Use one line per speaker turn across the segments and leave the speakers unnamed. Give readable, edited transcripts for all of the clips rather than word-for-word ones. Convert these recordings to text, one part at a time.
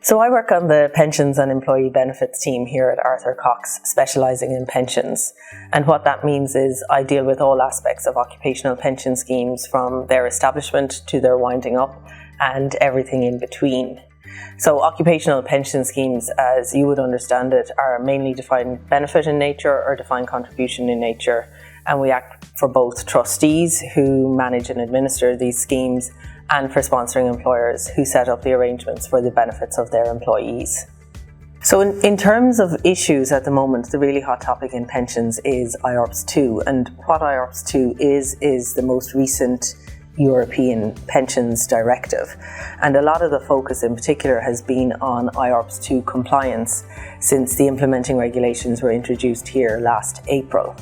So I work on the Pensions and Employee Benefits team here at Arthur Cox, specialising in pensions. And what that means is I deal with all aspects of occupational pension schemes, from their establishment to their winding up and everything in between. So occupational pension schemes, as you would understand it, are mainly defined benefit in nature or defined contribution in nature. And we act for both trustees who manage and administer these schemes and for sponsoring employers who set up the arrangements for the benefits of their employees. So in terms of issues at the moment, the really hot topic in pensions is IORPS II. And what IORPS II is the most recent European pensions directive. And a lot of the focus in particular has been on IORPS II compliance since the implementing regulations were introduced here last April.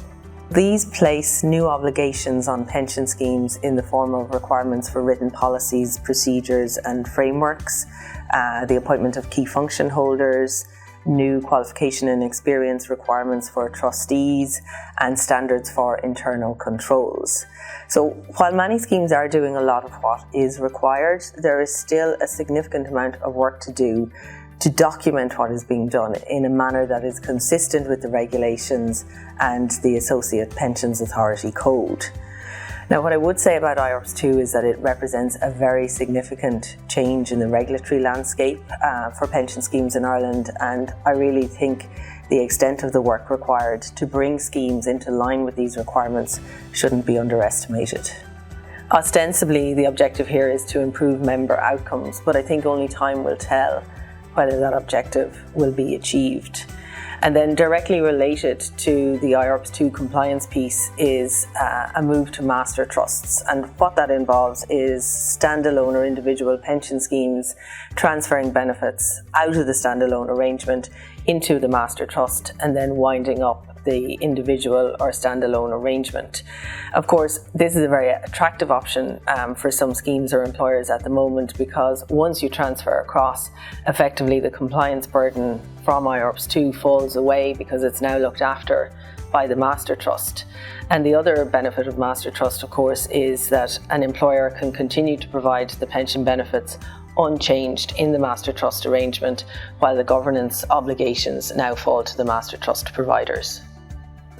These place new obligations on pension schemes in the form of requirements for written policies, procedures and frameworks, the appointment of key function holders, new qualification and experience requirements for trustees, and standards for internal controls. So while many schemes are doing a lot of what is required, there is still a significant amount of work to do to document what is being done in a manner that is consistent with the regulations and the Associate Pensions Authority Code. Now, what I would say about IORPS II is that it represents a very significant change in the regulatory landscape for pension schemes in Ireland, and I really think the extent of the work required to bring schemes into line with these requirements shouldn't be underestimated. Ostensibly, the objective here is to improve member outcomes, but I think only time will tell whether that objective will be achieved. And then directly related to the IORPS II compliance piece is a move to master trusts. And what that involves is standalone or individual pension schemes transferring benefits out of the standalone arrangement into the master trust and then winding up the individual or standalone arrangement. Of course, this is a very attractive option for some schemes or employers at the moment, because once you transfer across, effectively the compliance burden from IORPS II falls away because it's now looked after by the master trust. And the other benefit of master trust, of course, is that an employer can continue to provide the pension benefits unchanged in the master trust arrangement, while the governance obligations now fall to the master trust providers.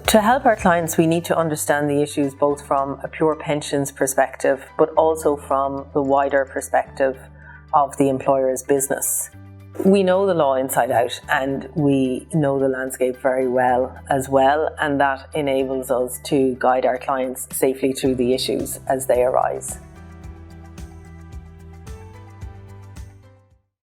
To help our clients, we need to understand the issues both from a pure pensions perspective, but also from the wider perspective of the employer's business. We know the law inside out, and we know the landscape very well as well, and that enables us to guide our clients safely through the issues as they arise.